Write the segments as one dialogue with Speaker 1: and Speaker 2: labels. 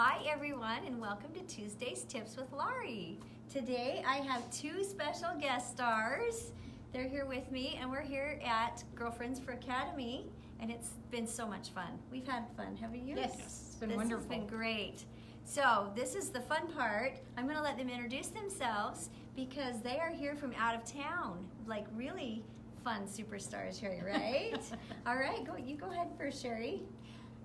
Speaker 1: Hi everyone, and welcome to Tuesday's Tips with Lauri. Today I have two special guest stars. They're here with me, and we're here at Girlfriends for Academy, and it's been so much fun. We've had fun, haven't you?
Speaker 2: Yes, it's been
Speaker 1: This
Speaker 2: wonderful.
Speaker 1: has been great. So this is the fun part. I'm going to let them introduce themselves because they are here from out of town, like really fun superstars here, right? All right, you go ahead first, Sherry.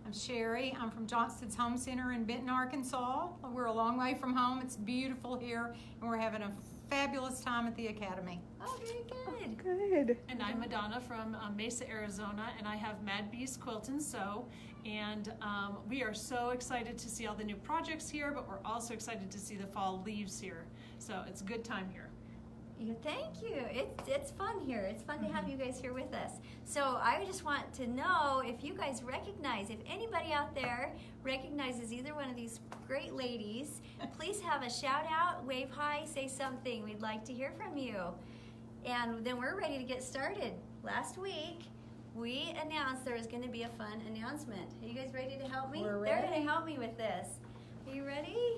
Speaker 2: I'm Sherry. I'm from Johnston's Home Center in Benton, Arkansas. We're a long way from home. It's beautiful here, and we're having a fabulous time at the Academy.
Speaker 1: Oh, very good.
Speaker 3: Good.
Speaker 4: And I'm Madonna from Mesa, Arizona, and I have Mad Beast Quilt and Sew. And we are so excited to see all the new projects here, but we're also excited to see the fall leaves here. So it's a good time here.
Speaker 1: Thank you. It's fun here. It's fun to have you guys here with us. So I just want to know if you guys recognize, if anybody out there recognizes either one of these great ladies, please have a shout out, wave hi, say something. We'd like to hear from you. And then we're ready to get started. Last week, we announced there was going to be a fun announcement. Are you guys ready to help me?
Speaker 2: We're
Speaker 1: They're
Speaker 2: ready.
Speaker 1: going to help me with this. Are you ready?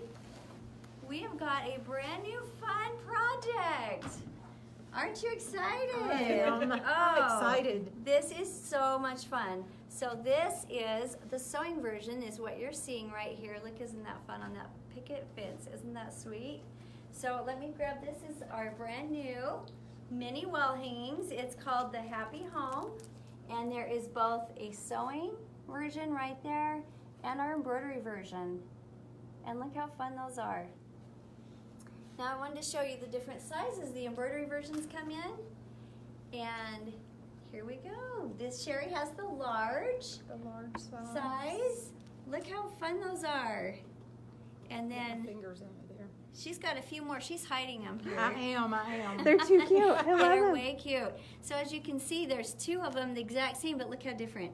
Speaker 1: We have got a brand new fun project. Aren't you excited?
Speaker 2: I am. I'm excited.
Speaker 1: This is so much fun. So this is, the sewing version is what you're seeing right here. Look, isn't that fun on that picket fence? Isn't that sweet? So let me grab, this is our brand new mini wall hangings. It's called the Happy Home. And there is both a sewing version right there and our embroidery version. And look how fun those are. Now I wanted to show you the different sizes the embroidery versions come in. And here we go. This Sherry has the large size. Look how fun those are. And then
Speaker 2: Fingers over there.
Speaker 1: she's got a few more. She's hiding them here.
Speaker 2: I am.
Speaker 3: They're too cute. I love
Speaker 1: They're
Speaker 3: them.
Speaker 1: way cute. So as you can see, there's two of them the exact same, but look how different.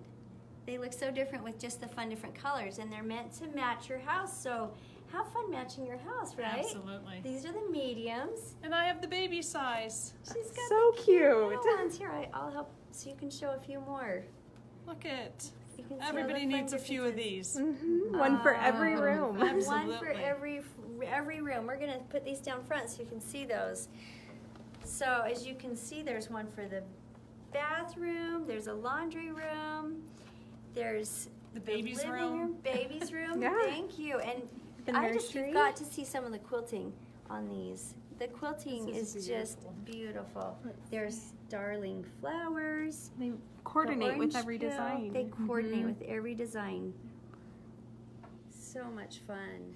Speaker 1: They look so different with just the fun different colors, and they're meant to match your house. So have fun matching your house, right?
Speaker 4: Absolutely.
Speaker 1: These are the mediums.
Speaker 4: And I have the baby size.
Speaker 1: She's got
Speaker 3: So
Speaker 1: the
Speaker 3: cute.
Speaker 1: little ones. Here, I'll help so you can show a few more.
Speaker 4: Look at,
Speaker 1: You can see all
Speaker 4: everybody
Speaker 1: the fun
Speaker 4: needs a few of
Speaker 1: differences.
Speaker 4: these.
Speaker 3: One for every room.
Speaker 1: One for
Speaker 4: Absolutely.
Speaker 1: every room. We're gonna put these down front so you can see those. So as you can see, there's one for the bathroom. There's a laundry room. There's
Speaker 4: The baby's
Speaker 1: living
Speaker 4: room.
Speaker 1: baby's room.
Speaker 3: Yeah.
Speaker 1: Thank you. And
Speaker 3: The nursery.
Speaker 1: you've got to see some of the quilting on these. The quilting
Speaker 2: This
Speaker 1: is
Speaker 2: is
Speaker 1: just beautiful. There's darling flowers.
Speaker 3: They
Speaker 1: the
Speaker 3: coordinate with
Speaker 1: orange
Speaker 3: every
Speaker 1: peel.
Speaker 3: design.
Speaker 1: They coordinate
Speaker 3: Mhm.
Speaker 1: with every design. So much fun.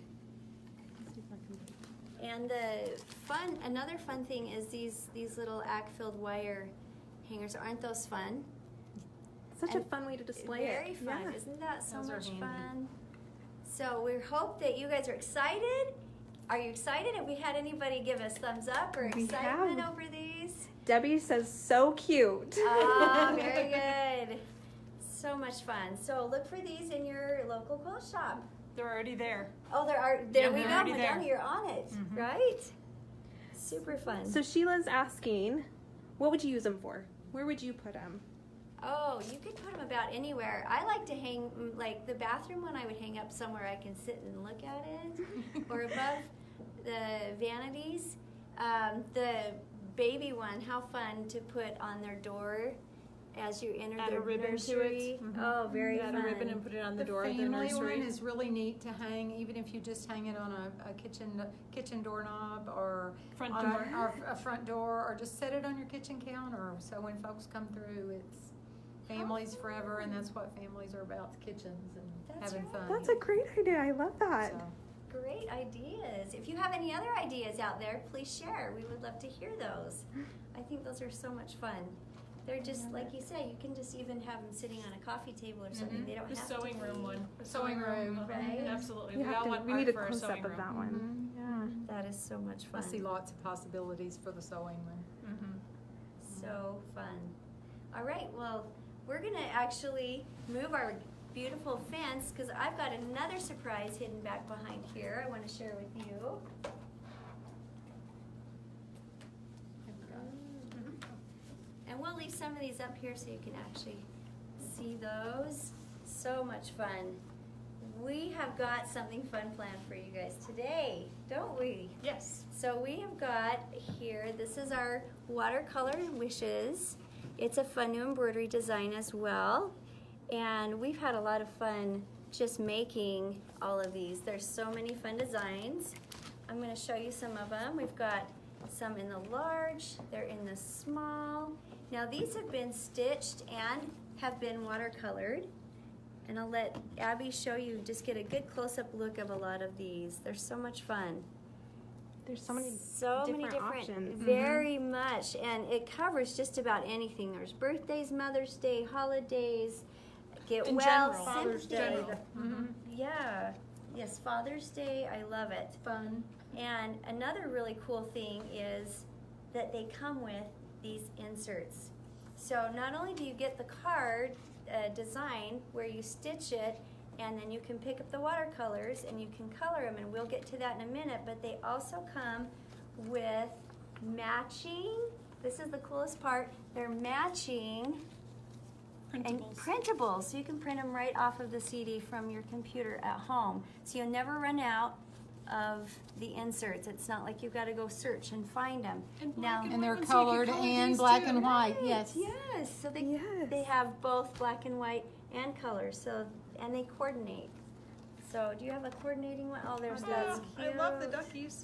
Speaker 1: And another fun thing is these little act-filled wire hangers. Aren't those fun?
Speaker 3: Such a
Speaker 1: And
Speaker 3: fun way to display
Speaker 1: Very
Speaker 3: it.
Speaker 1: fun.
Speaker 3: Yeah.
Speaker 1: Isn't that so
Speaker 2: Those are
Speaker 1: much
Speaker 2: handy.
Speaker 1: fun? So we hope that you guys are excited. Are you excited? Have we had anybody give us thumbs up or
Speaker 3: We
Speaker 1: excitement
Speaker 3: have.
Speaker 1: over these?
Speaker 3: Debbie says so cute.
Speaker 1: Oh, very good. So much fun. So look for these in your local quilt shop.
Speaker 4: They're already there.
Speaker 1: Oh, there
Speaker 4: Yeah,
Speaker 1: we
Speaker 4: they're
Speaker 1: go.
Speaker 4: already
Speaker 1: Madonna,
Speaker 4: there.
Speaker 1: you're on it, right? Super fun.
Speaker 3: So Sheila's asking, what would you use them for? Where would you put them?
Speaker 1: Oh, you could put them about anywhere. I like to hang, like the bathroom one I would hang up somewhere I can sit and look at it. Or above the vanities. The baby one, how fun to put on their door as you enter
Speaker 4: Add a
Speaker 1: their
Speaker 4: ribbon to it.
Speaker 1: nursery. Oh, very
Speaker 4: Add
Speaker 1: fun.
Speaker 4: a ribbon and put it on the
Speaker 2: The
Speaker 4: door of the
Speaker 2: family
Speaker 4: nursery.
Speaker 2: one is really neat to hang, even if you just hang it on a kitchen doorknob or
Speaker 4: Front
Speaker 2: on
Speaker 4: door.
Speaker 2: or a front door, or just set it on your kitchen counter. So when folks come through, it's families forever, and that's what families are about: the kitchens and
Speaker 1: That's
Speaker 2: having
Speaker 1: right.
Speaker 2: fun.
Speaker 3: That's a great idea. I love that.
Speaker 2: So,
Speaker 1: Great ideas. If you have any other ideas out there, please share. We would love to hear those. I think those are so much fun. They're just, like you say, you can just even have them sitting on a coffee table or something. They don't
Speaker 4: The
Speaker 1: have
Speaker 4: sewing
Speaker 1: to
Speaker 4: room
Speaker 1: be.
Speaker 4: one. The
Speaker 2: Sewing room.
Speaker 1: Right.
Speaker 4: Absolutely.
Speaker 3: You
Speaker 4: We
Speaker 3: have
Speaker 4: all
Speaker 3: to,
Speaker 4: want
Speaker 3: we
Speaker 4: art
Speaker 3: need a
Speaker 4: for our
Speaker 3: close up
Speaker 4: sewing
Speaker 3: of
Speaker 4: room.
Speaker 3: that one. Yeah.
Speaker 1: That is so much
Speaker 2: I
Speaker 1: fun.
Speaker 2: see lots of possibilities for the sewing one.
Speaker 1: So fun. All right, well, we're gonna actually move our beautiful fence because I've got another surprise hidden back behind here I want to share with you. And we'll leave some of these up here so you can actually see those. So much fun. We have got something fun planned for you guys today, don't we?
Speaker 4: Yes.
Speaker 1: So we have got here, this is our Watercolor Wishes. It's a fun new embroidery design as well. And we've had a lot of fun just making all of these. There's so many fun designs. I'm going to show you some of them. We've got some in the large, they're in the small. Now these have been stitched and have been watercolored. And I'll let Abby show you, just get a good close-up look of a lot of these. They're so much fun.
Speaker 3: There's so many
Speaker 1: Different
Speaker 3: options.
Speaker 1: very much, and it covers just about anything. There's birthdays, Mother's Day, holidays, get
Speaker 4: In
Speaker 1: well,
Speaker 4: general.
Speaker 2: Father's Day.
Speaker 1: sympathy.
Speaker 2: Mm-hmm.
Speaker 1: Yeah, yes, Father's Day, I love it.
Speaker 2: Fun.
Speaker 1: And another really cool thing is that they come with these inserts. So not only do you get the card design where you stitch it, and then you can pick up the watercolors and you can color them, and we'll get to that in a minute, but they also come with matching, this is the coolest part, they're matching and
Speaker 4: Printables.
Speaker 1: printables. So you can print them right off of the CD from your computer at home. So you'll never run out of the inserts. It's not like you've got to go search and find them.
Speaker 4: And black and
Speaker 2: And they're
Speaker 4: white ones, so you can
Speaker 2: colored
Speaker 4: color
Speaker 2: and
Speaker 4: these
Speaker 2: black
Speaker 4: too.
Speaker 2: and white, yes.
Speaker 1: Yes, so they
Speaker 3: Yes.
Speaker 1: they have both black and white and color. So and they coordinate. So do you have a coordinating one? Oh, there's that's cute.
Speaker 4: I love the duckies.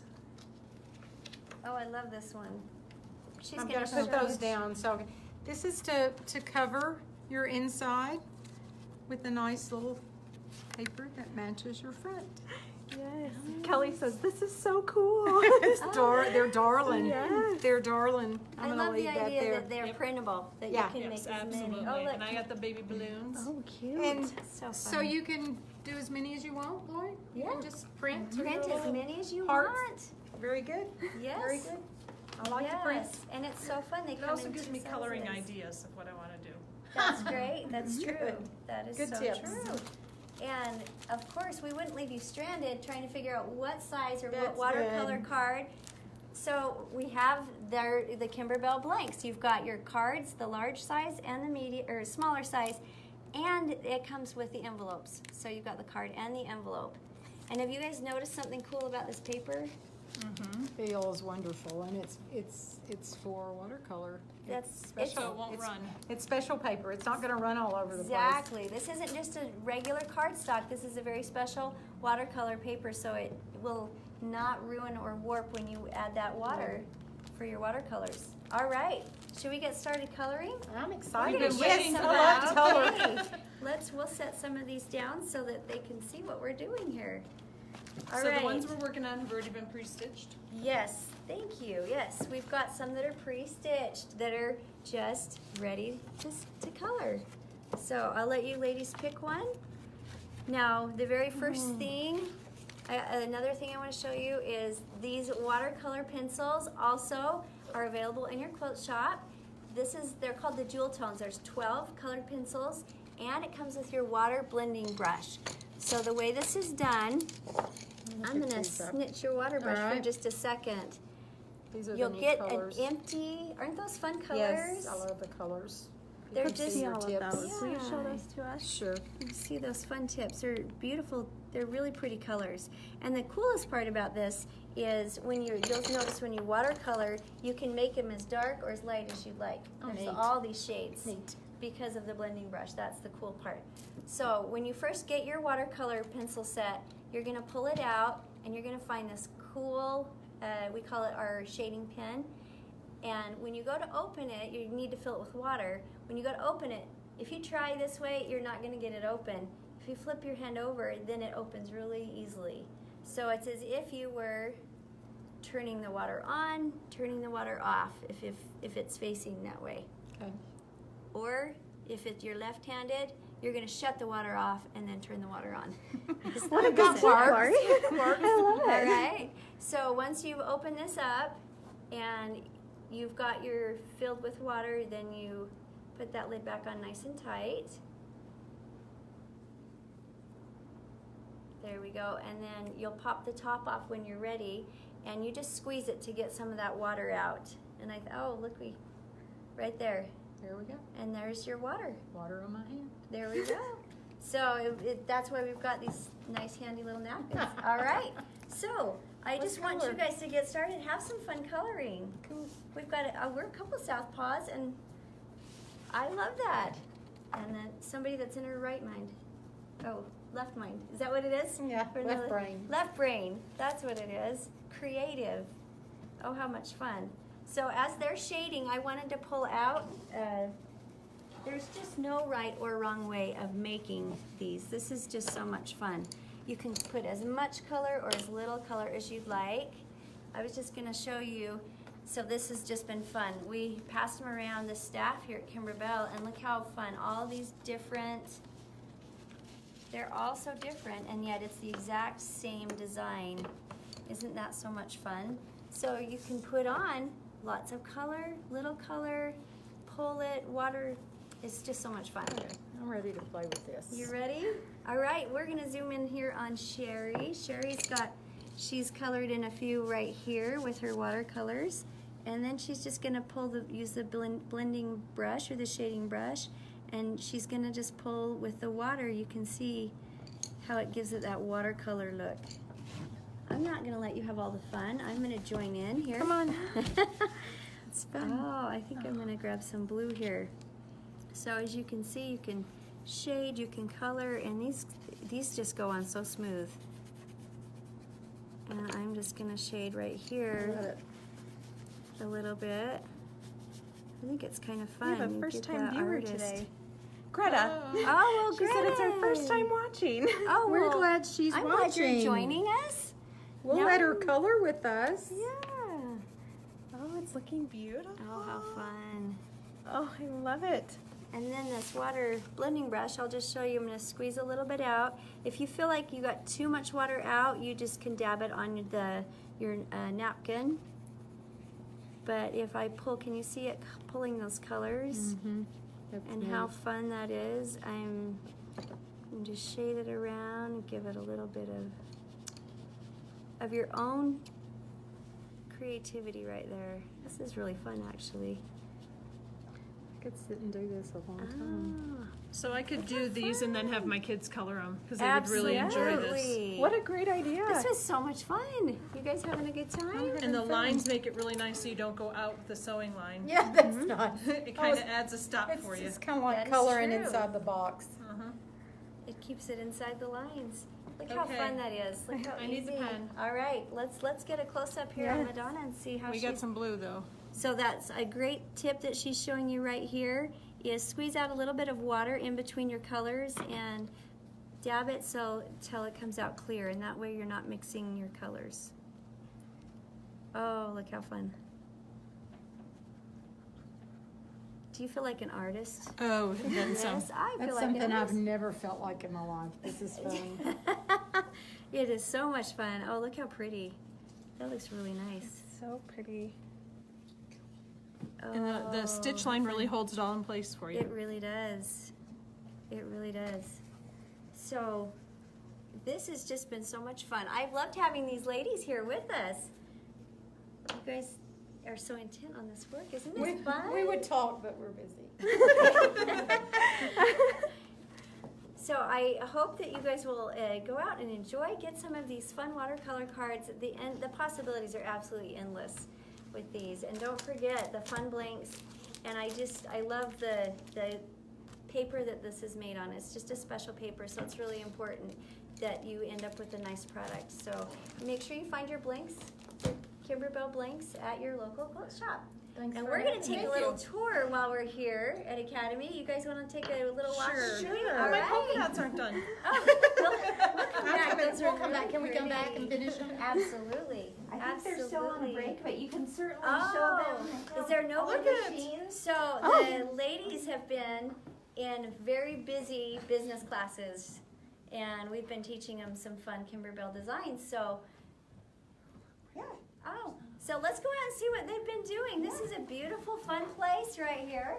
Speaker 1: Oh, I love this one. She's
Speaker 2: I'm
Speaker 1: gonna
Speaker 2: gonna
Speaker 1: show
Speaker 2: put those
Speaker 1: us.
Speaker 2: down. So this is to cover your inside with a nice little paper that matches your front.
Speaker 3: Yes. Kelly says, this is so cool.
Speaker 2: They're darling.
Speaker 3: Yes.
Speaker 2: They're darling. I'm
Speaker 1: I
Speaker 2: gonna
Speaker 1: love
Speaker 2: leave
Speaker 1: the
Speaker 2: that
Speaker 1: idea
Speaker 2: there.
Speaker 1: that they're
Speaker 4: Yep.
Speaker 1: printable. That
Speaker 2: Yeah.
Speaker 1: you can
Speaker 4: Yes,
Speaker 1: make as
Speaker 4: absolutely.
Speaker 1: many. Oh, look.
Speaker 4: And I got the baby balloons.
Speaker 3: Oh, cute.
Speaker 2: And
Speaker 1: so fun.
Speaker 2: so you can do as many as you want, Lauri? You
Speaker 1: Yeah.
Speaker 2: can just print.
Speaker 1: Print as many as you
Speaker 2: Hearts.
Speaker 1: want.
Speaker 2: Very good.
Speaker 1: Yes.
Speaker 2: Very good. I like to print.
Speaker 1: Yes, and it's so fun. They
Speaker 4: It
Speaker 1: come
Speaker 4: also
Speaker 1: in
Speaker 4: gives
Speaker 1: two
Speaker 4: me coloring
Speaker 1: sizes.
Speaker 4: ideas of what I want to do.
Speaker 1: That's great. That's true.
Speaker 2: Good.
Speaker 1: That is
Speaker 2: Good
Speaker 1: so
Speaker 2: tips.
Speaker 1: true. And of course, we wouldn't leave you stranded trying to figure out what size or what
Speaker 2: That's
Speaker 1: watercolor
Speaker 2: good.
Speaker 1: card. So we have there the Kimberbell blanks. You've got your cards, the large size and the medium or smaller size, and it comes with the envelopes. So you've got the card and the envelope. And have you guys noticed something cool about this paper?
Speaker 2: Feels wonderful, and it's for watercolor.
Speaker 1: That's
Speaker 2: special.
Speaker 4: So it won't
Speaker 2: It's-
Speaker 4: run.
Speaker 2: It's special paper. It's not going to run all over the place.
Speaker 1: Exactly. This isn't just a regular cardstock. This is a very special watercolor paper, so it will not ruin or warp when you add that water for your watercolors. All right. Should we get started coloring?
Speaker 2: I'm
Speaker 1: We're
Speaker 2: excited.
Speaker 1: gonna
Speaker 4: been
Speaker 1: share
Speaker 4: waiting
Speaker 1: some
Speaker 4: for
Speaker 1: of
Speaker 4: that.
Speaker 1: that. Okay. We'll set some of these down so that they can see what we're doing here. All
Speaker 4: So
Speaker 1: right.
Speaker 4: the ones we're working on have already been pre-stitched.
Speaker 1: Yes, thank you. Yes, we've got some that are pre-stitched that are just ready to color. So I'll let you ladies pick one. Now, the very first thing, another thing I want to show you is these watercolor pencils also are available in your quilt shop. They're called the jewel tones. There's 12 colored pencils, and it comes with your water blending brush. So the way this is done, I'm
Speaker 2: pick
Speaker 1: gonna
Speaker 2: these up.
Speaker 1: snitch your water brush for
Speaker 2: Alright.
Speaker 1: just a second.
Speaker 2: These are
Speaker 1: You'll
Speaker 2: the neat
Speaker 1: get
Speaker 2: colors.
Speaker 1: an empty, aren't those fun colors?
Speaker 2: Yes, I love the colors. You
Speaker 1: They're
Speaker 2: can
Speaker 1: just-
Speaker 2: see
Speaker 3: See
Speaker 2: your
Speaker 3: all of
Speaker 2: tips.
Speaker 3: those. Will you show
Speaker 1: Yeah.
Speaker 3: those to us?
Speaker 2: Sure.
Speaker 1: You see those fun tips. They're beautiful. They're really pretty colors. And the coolest part about this is you'll notice when you watercolor, you can make them as dark or as light as you'd like.
Speaker 2: Oh,
Speaker 1: There's
Speaker 2: neat.
Speaker 1: all these shades.
Speaker 2: Neat.
Speaker 1: Because of the blending brush. That's the cool part. So when you first get your watercolor pencil set, you're gonna pull it out and you're gonna find this cool, we call it our shading pen. And when you go to open it, you need to fill it with water. When you go to open it, if you try this way, you're not gonna get it open. If you flip your hand over, then it opens really easily. So it's as if you were turning the water on, turning the water off, if it's facing that way.
Speaker 2: Okay.
Speaker 1: Or if you're left-handed, you're going to shut the water off and then turn the water on.
Speaker 3: What a good
Speaker 1: That
Speaker 3: tip,
Speaker 1: works.
Speaker 3: Lauri. I love
Speaker 1: All
Speaker 3: it.
Speaker 1: right. So once you've opened this up and you've got your filled with water, then you put that lid back on nice and tight. There we go. And then you'll pop the top off when you're ready, and you just squeeze it to get some of that water out. And oh, look, right there.
Speaker 2: There we go.
Speaker 1: And there's your water.
Speaker 2: Water on my hand.
Speaker 1: There we go. So that's why we've got these nice handy little napkins. All right. So I
Speaker 3: Let's
Speaker 1: just want
Speaker 3: color.
Speaker 1: you guys to get started. Have some fun coloring. We've got we're a couple Southpaws, and I love that. And then somebody that's in her right mind. Oh, left mind. Is that what it is?
Speaker 2: Yeah,
Speaker 1: Or
Speaker 2: left
Speaker 1: no,
Speaker 2: brain.
Speaker 1: Left brain. That's what it is. Creative. Oh, how much fun. So as they're shading, I wanted to pull out, there's just no right or wrong way of making these. This is just so much fun. You can put as much color or as little color as you'd like. I was just gonna show you. So this has just been fun. We passed them around the staff here at Kimberbell, and look how fun. All these different, they're all so different, and yet it's the exact same design. Isn't that so much fun? So you can put on lots of color, little color, pull it, water. It's just so much fun.
Speaker 2: Okay, I'm ready to play with this.
Speaker 1: You ready? All right, we're gonna zoom in here on Sherry. She's colored in a few right here with her watercolors. And then she's just gonna use the blending brush or the shading brush, and she's gonna just pull with the water. You can see how it gives it that watercolor look. I'm not gonna let you have all the fun. I'm gonna join in here.
Speaker 3: Come on. It's fun.
Speaker 1: Oh, I think I'm gonna grab some blue here. So as you can see, you can shade, you can color, and these just go on so smooth. And I'm just gonna shade right here a little bit. I think it's kind of
Speaker 3: We
Speaker 1: fun.
Speaker 3: have a
Speaker 1: You
Speaker 3: first-time
Speaker 1: get the
Speaker 3: viewer
Speaker 1: artist.
Speaker 3: today. Greta.
Speaker 1: Oh, well,
Speaker 3: She said it's her first
Speaker 1: Greta.
Speaker 3: time watching.
Speaker 1: Oh,
Speaker 2: We're
Speaker 1: well,
Speaker 2: glad she's
Speaker 1: I'm
Speaker 2: watching.
Speaker 1: glad you're joining us.
Speaker 2: We'll
Speaker 1: Now-
Speaker 2: let her color with us.
Speaker 1: Yeah.
Speaker 3: Oh, it's looking beautiful.
Speaker 1: Oh, how fun.
Speaker 3: Oh, I love it.
Speaker 1: And then this water blending brush, I'll just show you. I'm going to squeeze a little bit out. If you feel like you got too much water out, you just can dab it on your napkin. But if I pull, can you see it pulling those colors?
Speaker 2: Mm-hmm.
Speaker 1: And how fun that is. I'm just shade it around and give it a little bit of your own creativity right there. This is really fun, actually.
Speaker 2: I could sit and do this a long time.
Speaker 1: Ah,
Speaker 4: So I could do these and then have my kids color them because they would really enjoy this.
Speaker 1: absolutely.
Speaker 3: What a great idea.
Speaker 1: This was so much fun. You guys having a good time?
Speaker 4: And the lines make it really nice so you don't go out with the sewing line.
Speaker 2: Yeah, that's nice.
Speaker 4: It kind of adds a stop
Speaker 2: It's
Speaker 4: for you.
Speaker 2: just kind of like
Speaker 1: That is
Speaker 2: coloring
Speaker 1: true.
Speaker 2: inside the box.
Speaker 4: Uh-huh.
Speaker 1: It keeps it inside the lines. Look how
Speaker 4: Okay.
Speaker 1: fun that is. Look how
Speaker 4: I need the
Speaker 1: easy.
Speaker 4: pen.
Speaker 1: All right, let's get a close up here on
Speaker 3: Yes.
Speaker 1: Madonna and see how
Speaker 4: We
Speaker 1: she's.
Speaker 4: got some blue though.
Speaker 1: So that's a great tip that she's showing you right here. Is squeeze out a little bit of water in between your colors and dab it till it comes out clear, and that way you're not mixing your colors. Oh, look how fun. Do you feel like an artist?
Speaker 4: Oh, then some.
Speaker 1: Yes, I feel
Speaker 2: That's
Speaker 1: like
Speaker 2: something
Speaker 1: an
Speaker 2: I've
Speaker 1: artist.
Speaker 2: never felt like in my life. This is fun.
Speaker 1: It is so much fun. Oh, look how pretty. That looks really nice.
Speaker 3: So pretty.
Speaker 4: And the stitch line really holds it all in place for you.
Speaker 1: It really does. It really does. So, this has just been so much fun. I've loved having these ladies here with us. You guys are so intent on this work, isn't it fun?
Speaker 2: We would talk, but we're busy.
Speaker 1: So I hope that you guys will go out and enjoy, get some of these fun watercolor cards. The possibilities are absolutely endless with these. And don't forget the fun blanks. And I love the paper that this is made on. It's just a special paper, so it's really important that you end up with a nice product. So make sure you find your blanks, your Kimberbell blanks, at your local clothes shop.
Speaker 2: Thanks
Speaker 1: And
Speaker 2: for
Speaker 1: we're going to
Speaker 2: having
Speaker 1: take
Speaker 2: me.
Speaker 1: a little tour while we're here at Academy. You guys want to take a little walk?
Speaker 4: Sure.
Speaker 1: with me?
Speaker 3: Sure.
Speaker 1: All
Speaker 4: My
Speaker 1: right.
Speaker 4: polka dots aren't done.
Speaker 1: Oh, we'll come back. Those are
Speaker 2: We'll come back. Can we come back
Speaker 1: pretty.
Speaker 2: and finish them?
Speaker 1: Absolutely.
Speaker 5: I think they're still on a
Speaker 1: Absolutely.
Speaker 5: break, but you can certainly
Speaker 1: Oh,
Speaker 5: show them.
Speaker 1: is there no
Speaker 5: all
Speaker 1: look
Speaker 5: the
Speaker 1: at-
Speaker 5: machines.
Speaker 1: So the ladies have been in very busy business classes, and we've been teaching them some fun Kimberbell designs. So,
Speaker 5: Yeah.
Speaker 1: oh, so let's go out and see what they've been doing. This is a beautiful, fun place right here.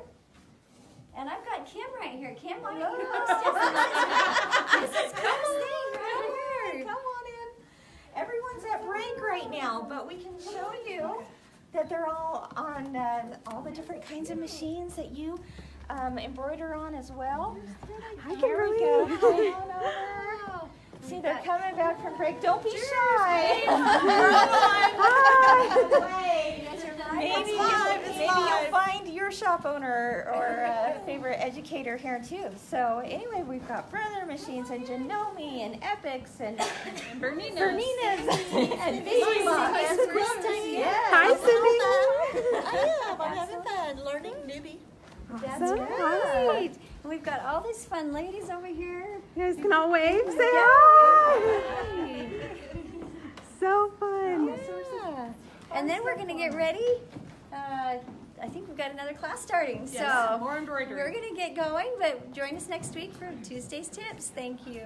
Speaker 1: And I've got Kim right here. Kim, why don't you host us? This is Kim's thing right here.
Speaker 5: Come on in. Everyone's at break right now, but we can show you that they're all on all the different kinds of machines that you embroider on as well.
Speaker 3: Hi,
Speaker 5: Here we
Speaker 3: Kimberly.
Speaker 5: go. Come on over. See, they're coming back from break. Don't be shy. Maybe you'll find your shop owner or favorite educator here too. So anyway, we've got Brother Machines and Janome and Epics and Berninas and Baby Moms.
Speaker 1: Hi, Christine.
Speaker 5: Yes.
Speaker 3: Hi, Cindy.
Speaker 6: I am. I'm having fun learning newbie.
Speaker 1: That's
Speaker 3: Awesome.
Speaker 1: great. And we've got all these fun ladies over here.
Speaker 3: You guys can all wave. Say hi.
Speaker 1: Hey.
Speaker 3: So fun.
Speaker 1: Yeah. And then we're gonna get ready. I think we've got another class starting.
Speaker 4: Yes,
Speaker 1: So
Speaker 4: more embroidery.
Speaker 1: we're gonna get going, but join us next week for Tuesday's tips. Thank you.